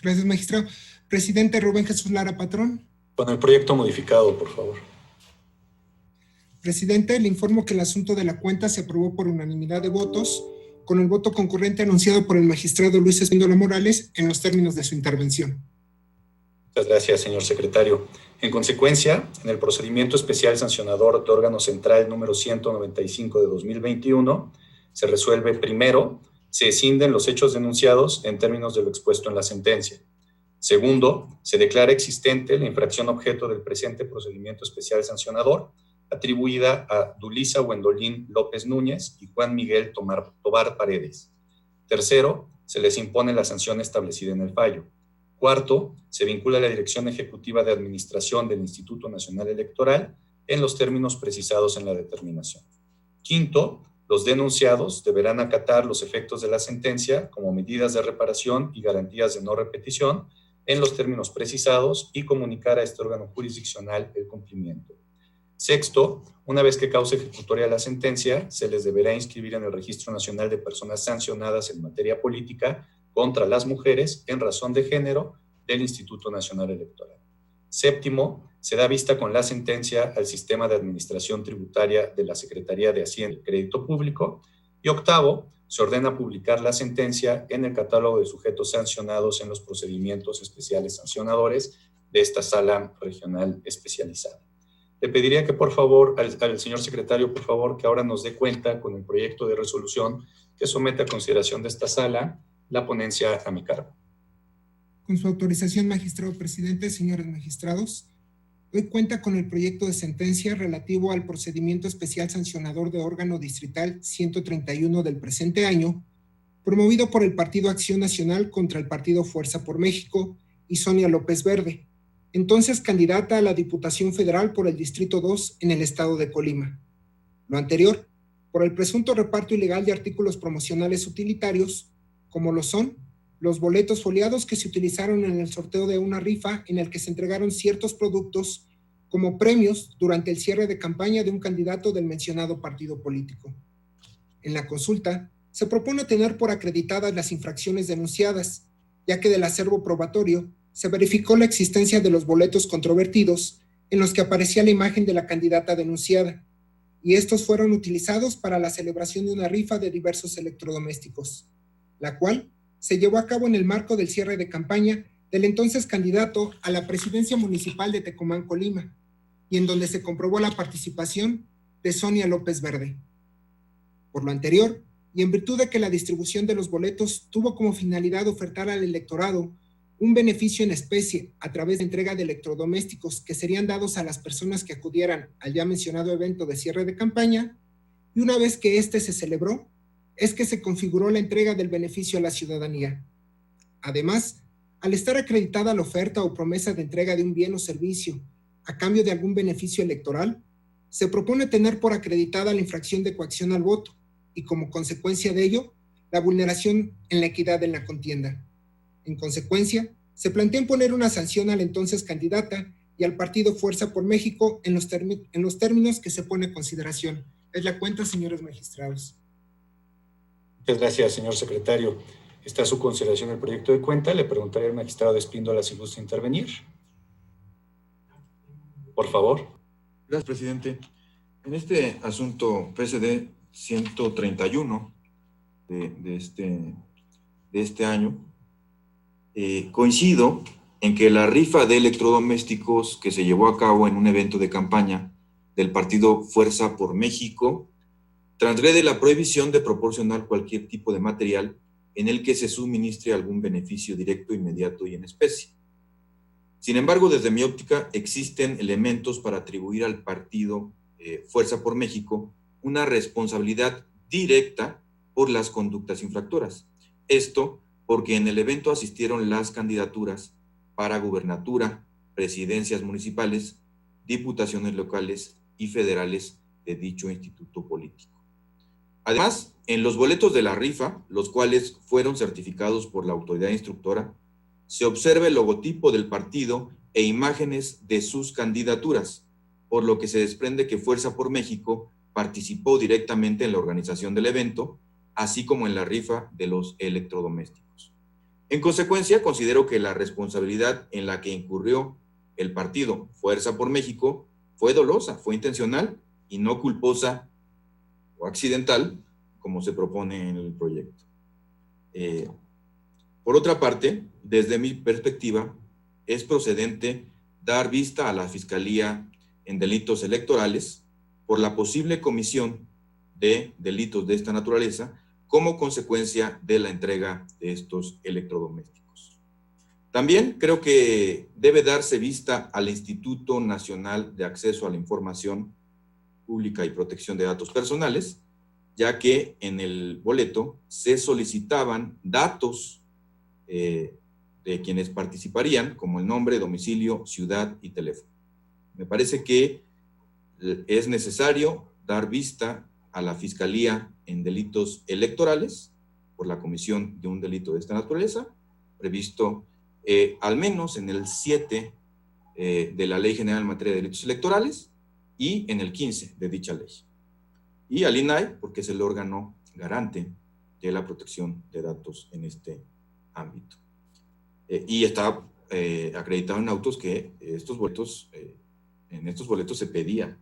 Gracias, magistrado. Presidente Rubén Jesús Lara Patrón. Con el proyecto modificado, por favor. Presidente, le informo que el asunto de la cuenta se aprobó por unanimidad de votos, con el voto concurrente anunciado por el magistrado Luis Espíndola Morales en los términos de su intervención. Muchas gracias, señor secretario. En consecuencia, en el procedimiento especial sancionador de órgano central número 195 de 2021, se resuelve primero, se escinden los hechos denunciados en términos de lo expuesto en la sentencia. Segundo, se declara existente la infracción objeto del presente procedimiento especial sancionador, atribuida a Dulisa Wendolín López Núñez y Juan Miguel Tobar Paredes. Tercero, se les impone la sanción establecida en el fallo. Cuarto, se vincula a la Dirección Ejecutiva de Administración del Instituto Nacional Electoral en los términos precisados en la determinación. Quinto, los denunciados deberán acatar los efectos de la sentencia como medidas de reparación y garantías de no repetición en los términos precisados y comunicar a este órgano jurisdiccional el cumplimiento. Sexto, una vez que cause ejecutoria la sentencia, se les deberá inscribir en el Registro Nacional de Personas Sancionadas en Materia Política contra las mujeres en razón de género del Instituto Nacional Electoral. Séptimo, se da vista con la sentencia al Sistema de Administración Tributaria de la Secretaría de Hacienda y Crédito Público. Y octavo, se ordena publicar la sentencia en el catálogo de sujetos sancionados en los procedimientos especiales sancionadores de esta sala regional especializada. Le pediría que por favor al señor secretario, por favor, que ahora nos dé cuenta con el proyecto de resolución que somete a consideración de esta sala la ponencia a mi cargo. Con su autorización, magistrado presidente, señores magistrados, doy cuenta con el proyecto de sentencia relativo al procedimiento especial sancionador de órgano distrital 131 del presente año, promovido por el Partido Acción Nacional contra el Partido Fuerza por México y Sonia López Verde, entonces candidata a la Diputación Federal por el Distrito 2 en el estado de Colima. Lo anterior, por el presunto reparto ilegal de artículos promocionales utilitarios, como lo son los boletos foliados que se utilizaron en el sorteo de una rifa en el que se entregaron ciertos productos como premios durante el cierre de campaña de un candidato del mencionado partido político. En la consulta, se propone tener por acreditadas las infracciones denunciadas, ya que del acervo probatorio se verificó la existencia de los boletos controvertidos en los que aparecía la imagen de la candidata denunciada, y estos fueron utilizados para la celebración de una rifa de diversos electrodomésticos, la cual se llevó a cabo en el marco del cierre de campaña del entonces candidato a la presidencia municipal de Tecomán, Colima, y en donde se comprobó la participación de Sonia López Verde. Por lo anterior, y en virtud de que la distribución de los boletos tuvo como finalidad ofertar al electorado un beneficio en especie a través de entrega de electrodomésticos que serían dados a las personas que acudieran al ya mencionado evento de cierre de campaña, y una vez que este se celebró, es que se configuró la entrega del beneficio a la ciudadanía. Además, al estar acreditada la oferta o promesa de entrega de un bien o servicio a cambio de algún beneficio electoral, se propone tener por acreditada la infracción de coacción al voto y, como consecuencia de ello, la vulneración en la equidad en la contienda. En consecuencia, se plantea imponer una sanción a la entonces candidata y al partido Fuerza por México en los términos que se pone a consideración. Es la cuenta, señores magistrados. Muchas gracias, señor secretario. Está a su consideración el proyecto de cuenta. Le preguntaré al magistrado de Espíndola si gusta intervenir. Por favor. Gracias, presidente. En este asunto PSD 131 de este año, coincido en que la rifa de electrodomésticos que se llevó a cabo en un evento de campaña del partido Fuerza por México transgrede la prohibición de proporcionar cualquier tipo de material en el que se suministre algún beneficio directo, inmediato y en especie. Sin embargo, desde mi óptica, existen elementos para atribuir al partido Fuerza por México una responsabilidad directa por las conductas infractoras. Esto porque en el evento asistieron las candidaturas para gubernatura, presidencias municipales, diputaciones locales y federales de dicho instituto político. Además, en los boletos de la rifa, los cuales fueron certificados por la autoridad instructora, se observa el logotipo del partido e imágenes de sus candidaturas, por lo que se desprende que Fuerza por México participó directamente en la organización del evento, así como en la rifa de los electrodomésticos. En consecuencia, considero que la responsabilidad en la que incurrió el partido Fuerza por México fue dolosa, fue intencional y no culposa o accidental, como se propone en el proyecto. Por otra parte, desde mi perspectiva, es procedente dar vista a la Fiscalía en delitos electorales por la posible comisión de delitos de esta naturaleza como consecuencia de la entrega de estos electrodomésticos. También creo que debe darse vista al Instituto Nacional de Acceso a la Información Pública y Protección de Datos Personales, ya que en el boleto se solicitaban datos de quienes participarían, como el nombre, domicilio, ciudad y teléfono. Me parece que es necesario dar vista a la Fiscalía en delitos electorales por la comisión de un delito de esta naturaleza, previsto al menos en el 7 de la Ley General en materia de delitos electorales y en el 15 de dicha ley. Y al INAI, porque es el órgano garante de la protección de datos en este ámbito. Y está acreditado en autos que en estos boletos se pedía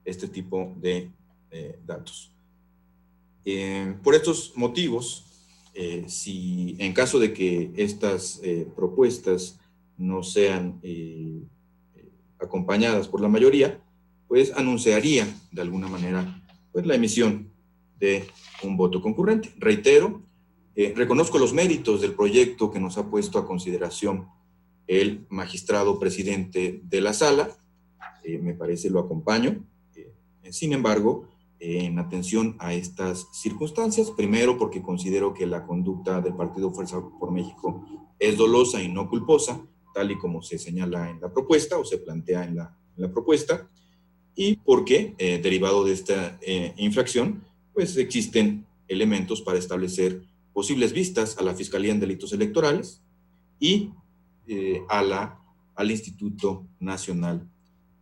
este tipo de datos. Por estos motivos, si en caso de que estas propuestas no sean acompañadas por la mayoría, pues anunciaría de alguna manera pues, la emisión de un voto concurrente. Reitero, reconozco los méritos del proyecto que nos ha puesto a consideración el magistrado presidente de la sala, me parece lo acompaño. Sin embargo, en atención a estas circunstancias, primero porque considero que la conducta del Partido Fuerza por México es dolosa y no culposa, tal y como se señala en la propuesta o se plantea en la propuesta, y porque, derivado de esta infracción, pues existen elementos para establecer posibles vistas a la Fiscalía en Delitos Electorales y al Instituto Nacional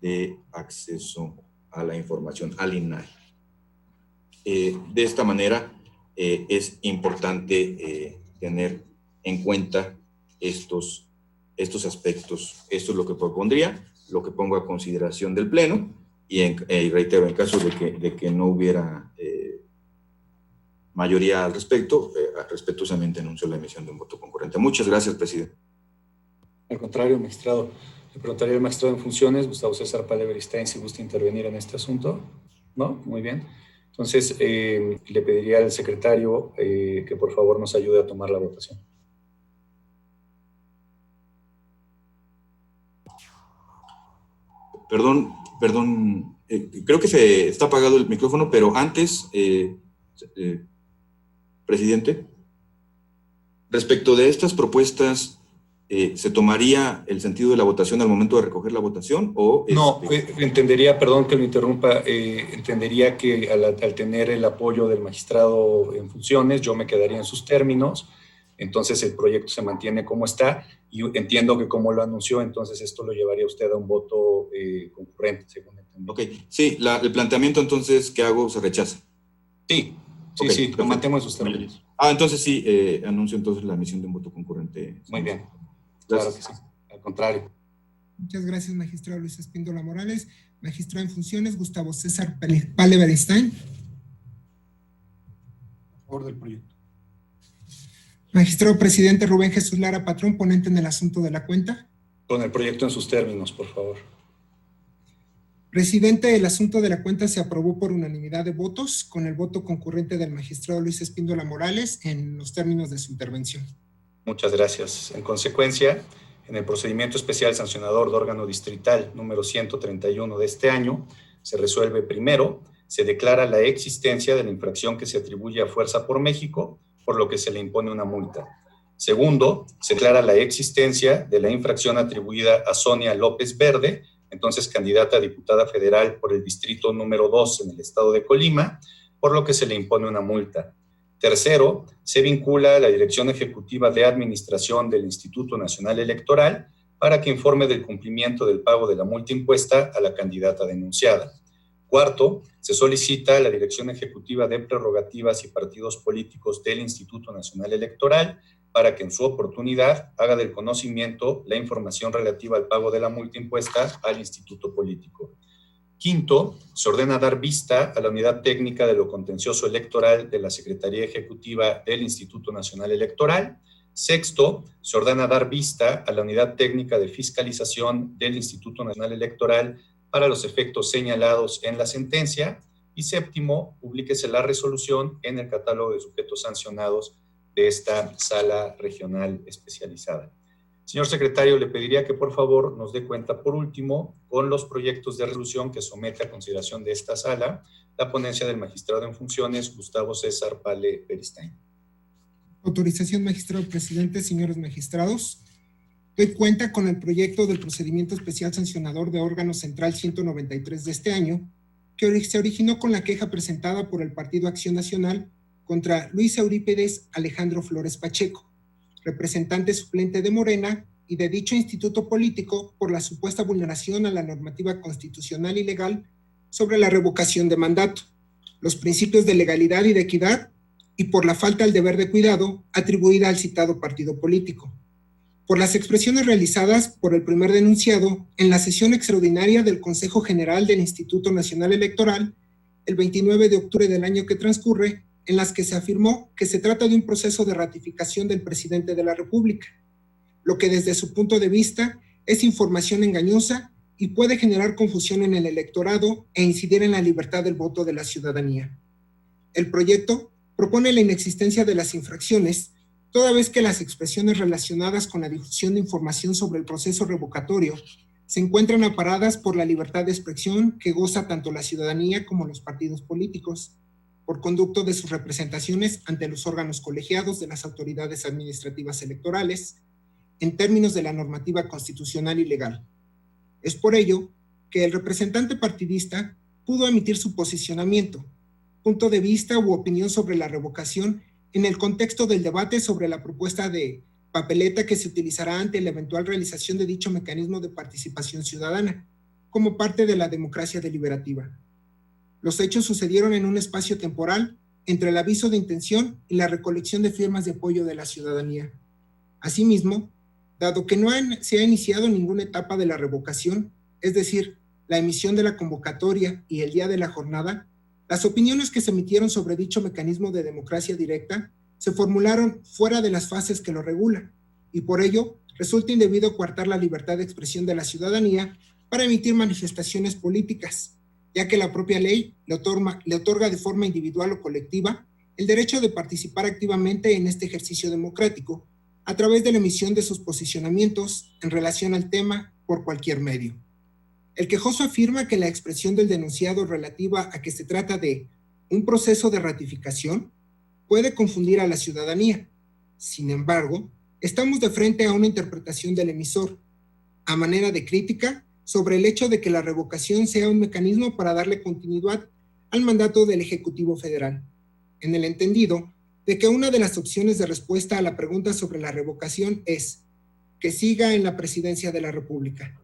de Acceso a la Información, al INAI. De esta manera, es importante tener en cuenta estos aspectos. Esto es lo que propondría, lo que pongo a consideración del Pleno, y reitero, en caso de que no hubiera mayoría al respecto, respetuosamente anuncio la emisión de un voto concurrente. Muchas gracias, presidente. Al contrario, magistrado. Le preguntaría al magistrado en funciones, Gustavo César Palle Beristain, si gusta intervenir en este asunto. ¿No? Muy bien. Entonces, le pediría al secretario que por favor nos ayude a tomar la votación. Perdón, creo que se está apagado el micrófono, pero antes, presidente, respecto de estas propuestas, ¿se tomaría el sentido de la votación al momento de recoger la votación? O no, entendería, perdón que lo interrumpa, entendería que al tener el apoyo del magistrado en funciones, yo me quedaría en sus términos, entonces el proyecto se mantiene como está, y entiendo que como lo anunció, entonces esto lo llevaría usted a un voto concurrente, según entendí. Ok, sí, el planteamiento entonces que hago se rechaza. Sí, okay, sí, lo mantenemos en sus términos. Entonces sí, anuncio entonces la emisión de un voto concurrente. Muy bien. Gracias. Claro que sí, al contrario. Muchas gracias, magistrado Luis Espíndola Morales. Magistrado en funciones, Gustavo César Palle Beristain. A favor del proyecto. Magistrado presidente Rubén Jesús Lara Patrón, ponente en el asunto de la cuenta. Con el proyecto en sus términos, por favor. Presidente, el asunto de la cuenta se aprobó por unanimidad de votos, con el voto concurrente del magistrado Luis Espíndola Morales en los términos de su intervención. Muchas gracias. En consecuencia, en el procedimiento especial sancionador de órgano distrital número 131 de este año, se resuelve primero, se declara la existencia de la infracción que se atribuye a Fuerza por México, por lo que se le impone una multa. Segundo, se declara la existencia de la infracción atribuida a Sonia López Verde, entonces candidata a diputada federal por el distrito número 2 en el estado de Colima, por lo que se le impone una multa. Tercero, se vincula a la Dirección Ejecutiva de Administración del Instituto Nacional Electoral para que informe del cumplimiento del pago de la multa impuesta a la candidata denunciada. Cuarto, se solicita a la Dirección Ejecutiva de Prerrogativas y Partidos Políticos del Instituto Nacional Electoral para que en su oportunidad haga del conocimiento la información relativa al pago de la multa impuesta al Instituto Político. Quinto, se ordena dar vista a la Unidad Técnica de lo Contencioso Electoral de la Secretaría Ejecutiva del Instituto Nacional Electoral Sexto, se ordena dar vista a la Unidad Técnica de Fiscalización del Instituto Nacional Electoral para los efectos señalados en la sentencia. Y séptimo, publíquese la resolución en el catálogo de sujetos sancionados de esta sala regional especializada. Señor secretario, le pediría que por favor nos dé cuenta por último con los proyectos de resolución que somete a consideración de esta sala la ponencia del magistrado en funciones Gustavo César Pale Beristain. Autorización, magistrado presidente, señores magistrados. Doy cuenta con el proyecto del procedimiento especial sancionador de órgano central 193 de este año, que se originó con la queja presentada por el Partido Acción Nacional contra Luis Eurípides Alejandro Flores Pacheco, representante suplente de Morena y de dicho instituto político, por la supuesta vulneración a la normativa constitucional y legal sobre la revocación de mandato, los principios de legalidad y de equidad, y por la falta al deber de cuidado atribuida al citado partido político. Por las expresiones realizadas por el primer denunciado en la sesión extraordinaria del Consejo General del Instituto Nacional Electoral, el 29 de octubre del año que transcurre, en las que se afirmó que se trata de un proceso de ratificación del presidente de la República, lo que desde su punto de vista es información engañosa y puede generar confusión en el electorado e incidir en la libertad del voto de la ciudadanía. El proyecto propone la inexistencia de las infracciones, toda vez que las expresiones relacionadas con la difusión de información sobre el proceso revocatorio se encuentran amparadas por la libertad de expresión que goza tanto la ciudadanía como los partidos políticos, por conducto de sus representaciones ante los órganos colegiados de las autoridades administrativas electorales, en términos de la normativa constitucional y legal. Es por ello que el representante partidista pudo emitir su posicionamiento, punto de vista u opinión sobre la revocación en el contexto del debate sobre la propuesta de papeleta que se utilizará ante la eventual realización de dicho mecanismo de participación ciudadana, como parte de la democracia deliberativa. Los hechos sucedieron en un espacio temporal entre el aviso de intención y la recolección de firmas de apoyo de la ciudadanía. Asimismo, dado que no se ha iniciado ninguna etapa de la revocación, es decir, la emisión de la convocatoria y el día de la jornada, las opiniones que se emitieron sobre dicho mecanismo de democracia directa se formularon fuera de las fases que lo regulan, y por ello resulta indebido coartar la libertad de expresión de la ciudadanía para emitir manifestaciones políticas, ya que la propia ley le otorga de forma individual o colectiva el derecho de participar activamente en este ejercicio democrático a través de la emisión de sus posicionamientos en relación al tema por cualquier medio. El quejoso afirma que la expresión del denunciado relativa a que se trata de un proceso de ratificación puede confundir a la ciudadanía. Sin embargo, estamos de frente a una interpretación del emisor, a manera de crítica, sobre el hecho de que la revocación sea un mecanismo para darle continuidad al mandato del Ejecutivo Federal, en el entendido de que una de las opciones de respuesta a la pregunta sobre la revocación es que siga en la presidencia de la República,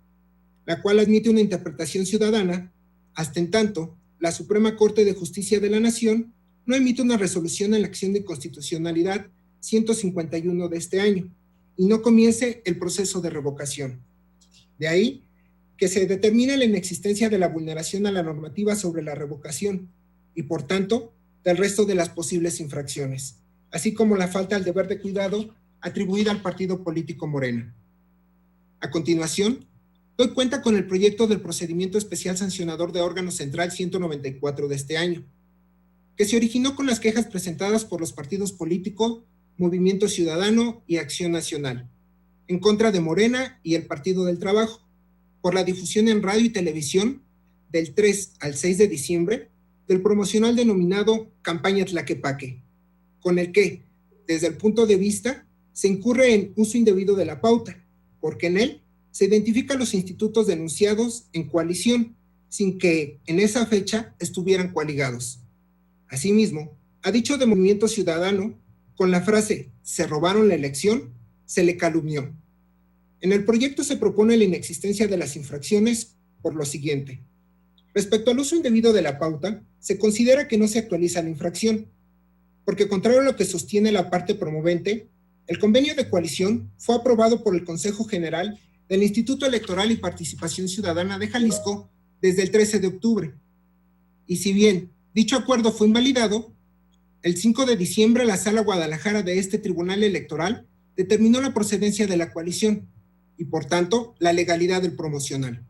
la cual admite una interpretación ciudadana, hasta en tanto la Suprema Corte de Justicia de la Nación no emite una resolución en la acción de inconstitucionalidad 151 de este año y no comience el proceso de revocación. De ahí que se determine la inexistencia de la vulneración a la normativa sobre la revocación y, por tanto, del resto de las posibles infracciones, así como la falta al deber de cuidado atribuida al partido político Morena. A continuación, doy cuenta con el proyecto del procedimiento especial sancionador de órgano central 194 de este año, que se originó con las quejas presentadas por los partidos políticos Movimiento Ciudadano y Acción Nacional, en contra de Morena y el Partido del Trabajo, por la difusión en radio y televisión del 3 al 6 de diciembre del promocional denominado Campaña Tlaquepaque, con el que, desde el punto de vista, se incurre en uso indebido de la pauta, porque en él se identifican los institutos denunciados en coalición, sin que en esa fecha estuvieran coaligados. Asimismo, a dicho de Movimiento Ciudadano, con la frase "se robaron la elección", se le calumnió. En el proyecto se propone la inexistencia de las infracciones por lo siguiente. Respecto al uso indebido de la pauta, se considera que no se actualiza la infracción, porque contrario a lo que sostiene la parte promovente, el convenio de coalición fue aprobado por el Consejo General del Instituto Electoral y Participación Ciudadana de Jalisco desde el 13 de octubre. Y si bien dicho acuerdo fue invalidado, el 5 de diciembre la Sala Guadalajara de este Tribunal Electoral determinó la procedencia de la coalición y, por tanto, la legalidad del promocional.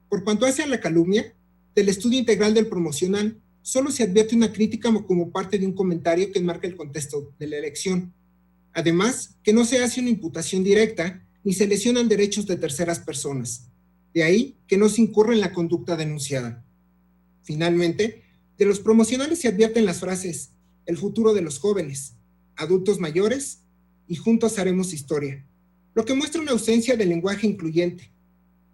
Por cuanto hace a la calumnia, del estudio integral del promocional, solo se advierte una crítica como parte de un comentario que enmarca el contexto de la elección. Además, que no se hace una imputación directa ni se lesionan derechos de terceras personas. De ahí que no se incurre en la conducta denunciada. Finalmente, de los promocionales se advierten las frases "el futuro de los jóvenes", "adultos mayores" y "juntos haremos historia", lo que muestra una ausencia de lenguaje incluyente.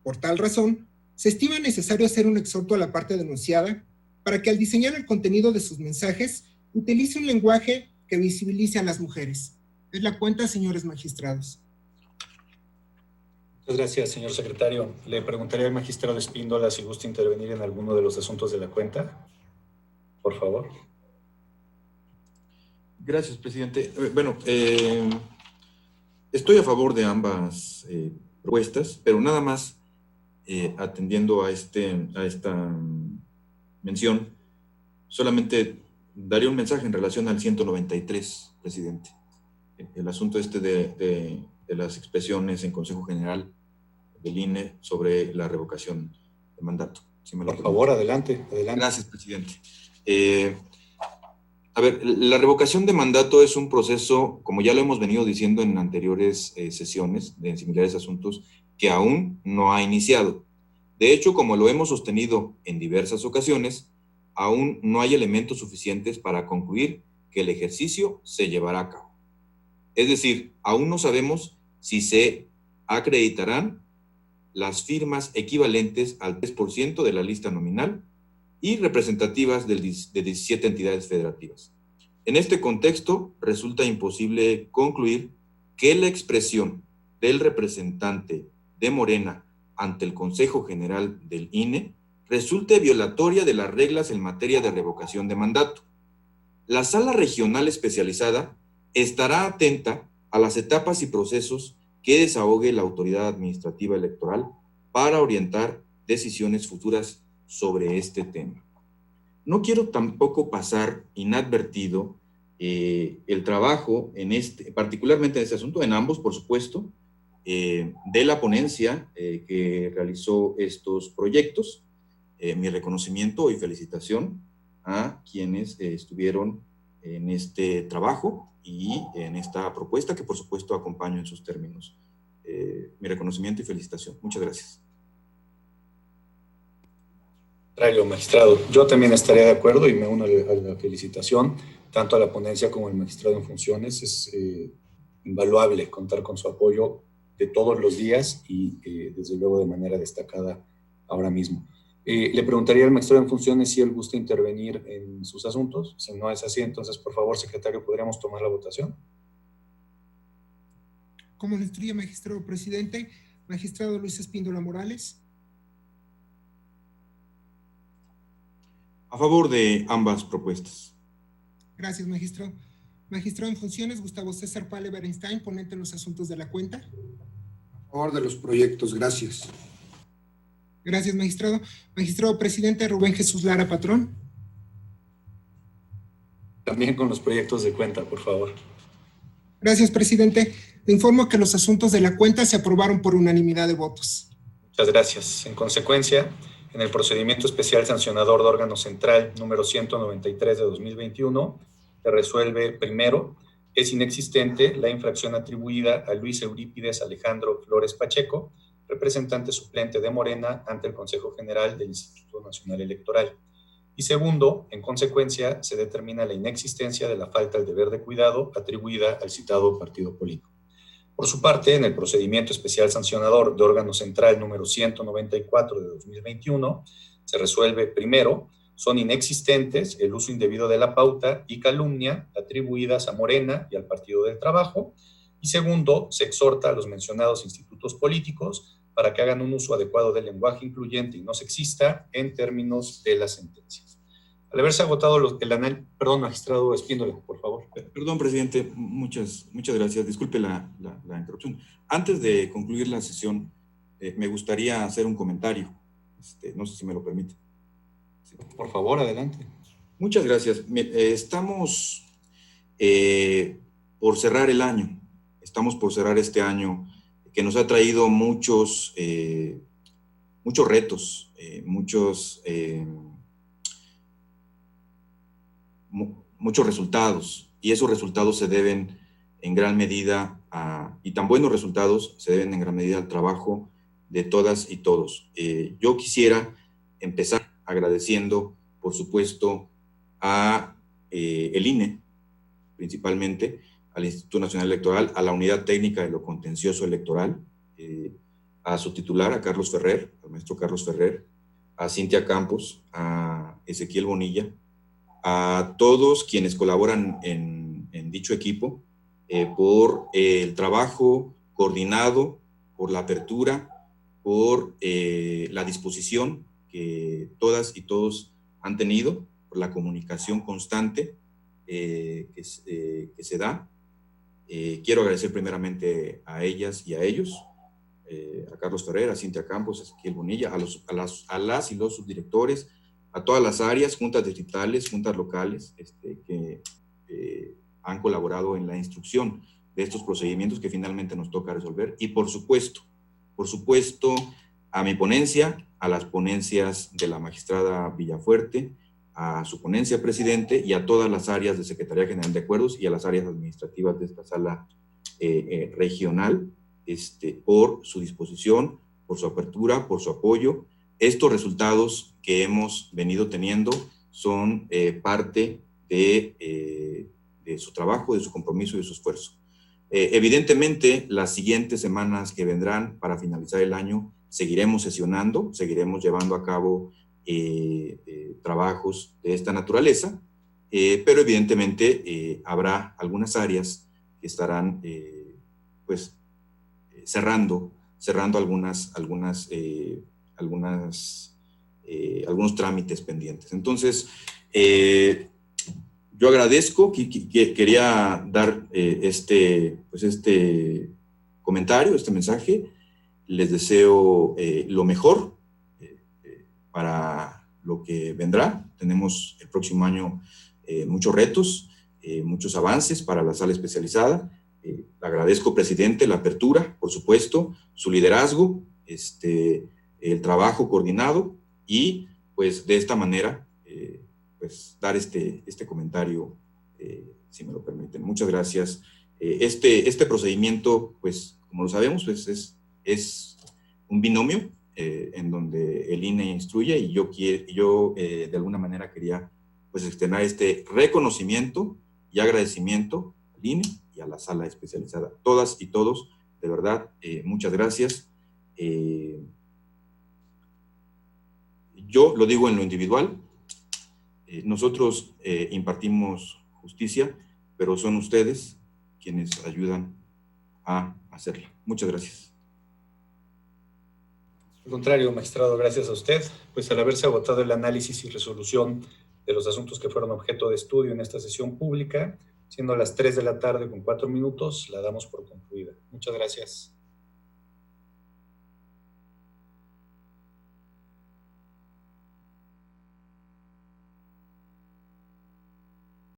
Por tal razón, se estima necesario hacer un exhorto a la parte denunciada para que al diseñar el contenido de sus mensajes utilice un lenguaje que visibilice a las mujeres. Es la cuenta, señores magistrados. Muchas gracias, señor secretario. Le preguntaría al magistrado Espíndola si gusta intervenir en alguno de los asuntos de la cuenta. Por favor. Gracias, presidente. Bueno, estoy a favor de ambas propuestas, pero nada más atendiendo a esta mención, solamente daría un mensaje en relación al 193, presidente. El asunto de las expresiones en Consejo General del INE sobre la revocación de mandato. Si me lo Por favor, adelante. Gracias, presidente. A ver, la revocación de mandato es un proceso, como ya lo hemos venido diciendo en anteriores sesiones de similares asuntos, que aún no ha iniciado. De hecho, como lo hemos sostenido en diversas ocasiones, aún no hay elementos suficientes para concluir que el ejercicio se llevará a cabo. Es decir, aún no sabemos si se acreditarán las firmas equivalentes al 3% de la lista nominal y representativas de 17 entidades federativas. En este contexto, resulta imposible concluir que la expresión del representante de Morena ante el Consejo General del INE resulte violatoria de las reglas en materia de revocación de mandato. La Sala Regional Especializada estará atenta a las etapas y procesos que desahogue la autoridad administrativa electoral para orientar decisiones futuras sobre este tema. No quiero tampoco pasar inadvertido el trabajo particularmente en este asunto, en ambos, por supuesto, de la ponencia que realizó estos proyectos. Mi reconocimiento y felicitación a quienes estuvieron en este trabajo y en esta propuesta, que por supuesto acompaño en sus términos. Mi reconocimiento y felicitación. Muchas gracias. Contrario, magistrado. Yo también estaría de acuerdo y me uno a la felicitación, tanto a la ponencia como al magistrado en funciones. Es invaluable contar con su apoyo de todos los días y desde luego de manera destacada ahora mismo. Le preguntaría al magistrado en funciones si él gusta intervenir en sus asuntos. Si no es así, entonces, por favor, secretario, ¿podríamos tomar la votación? Como lo instruye magistrado presidente, magistrado Luis Espíndola Morales. A favor de ambas propuestas. Gracias, magistrado. Magistrado en funciones, Gustavo César Pale Berenstein, ponente en los asuntos de la cuenta. A favor de los proyectos, gracias. Gracias, magistrado. Magistrado presidente Rubén Jesús Lara Patrón. También con los proyectos de cuenta, por favor. Gracias, presidente. Le informo que los asuntos de la cuenta se aprobaron por unanimidad de votos. Muchas gracias. En consecuencia, en el procedimiento especial sancionador de órgano central número 193 de 2021, se resuelve primero, es inexistente la infracción atribuida a Luis Eurípides Alejandro Flores Pacheco, representante suplente de Morena ante el Consejo General del Instituto Nacional Electoral. Y segundo, en consecuencia, se determina la inexistencia de la falta al deber de cuidado atribuida al citado partido político. Por su parte, en el procedimiento especial sancionador de órgano central número 194 de 2021, se resuelve primero, son inexistentes el uso indebido de la pauta y calumnia atribuidas a Morena y al Partido del Trabajo, y segundo, se exhorta a los mencionados institutos políticos para que hagan un uso adecuado del lenguaje incluyente y no sexista en términos de las sentencias. Al haberse agotado el análisis, perdón, magistrado Espíndola, por favor. Perdón, presidente, muchas gracias. Disculpe la interrupción. Antes de concluir la sesión, me gustaría hacer un comentario. No sé si me lo permite. Sí. Por favor, adelante. Muchas gracias. Estamos por cerrar el año. estamos por cerrar este año que nos ha traído muchos retos, muchos resultados, y esos resultados se deben en gran medida y tan buenos resultados se deben en gran medida al trabajo de todas y todos. Yo quisiera empezar agradeciendo, por supuesto, a el INE, principalmente, al Instituto Nacional Electoral, a la Unidad Técnica de lo Contencioso Electoral, a su titular, a Carlos Ferrer, al maestro Carlos Ferrer, a Cintia Campos, a Ezequiel Bonilla, a todos quienes colaboran en dicho equipo, por el trabajo coordinado, por la apertura, por la disposición que todas y todos han tenido, por la comunicación constante que se da. Quiero agradecer primeramente a ellas y a ellos, a Carlos Ferrer, a Cintia Campos, a Ezequiel Bonilla, a las y los subdirectores, a todas las áreas, juntas distritales, juntas locales, que han colaborado en la instrucción de estos procedimientos que finalmente nos toca resolver. Y por supuesto, a mi ponencia, a las ponencias de la magistrada Villafuerte, a su ponencia presidente y a todas las áreas de Secretaría General de Acuerdos y a las áreas administrativas de esta sala regional, por su disposición, por su apertura, por su apoyo. Estos resultados que hemos venido teniendo son parte de su trabajo, de su compromiso y de su esfuerzo. Evidentemente, las siguientes semanas que vendrán para finalizar el año, seguiremos sesionando, seguiremos llevando a cabo trabajos de esta naturaleza, pero evidentemente habrá algunas áreas que estarán cerrando algunos trámites pendientes. Entonces, yo agradezco, quería dar este comentario, este mensaje. Les deseo lo mejor para lo que vendrá. Tenemos el próximo año muchos retos, muchos avances para la sala especializada. Agradezco, presidente, la apertura, por supuesto, su liderazgo, el trabajo coordinado y, pues, de esta manera, dar este comentario, si me lo permiten. Muchas gracias. Este procedimiento, pues, como lo sabemos, pues, es un binomio en donde el INE instruye y yo de alguna manera quería, pues, externar este reconocimiento y agradecimiento al INE y a la sala especializada. Todas y todos, de verdad, muchas gracias. Yo lo digo en lo individual, nosotros impartimos justicia, pero son ustedes quienes ayudan a hacerla. Muchas gracias. Al contrario, magistrado, gracias a usted. Pues al haberse agotado el análisis y resolución de los asuntos que fueron objeto de estudio en esta sesión pública, siendo las 3 de la tarde con 4 minutos, la damos por concluida. Muchas gracias.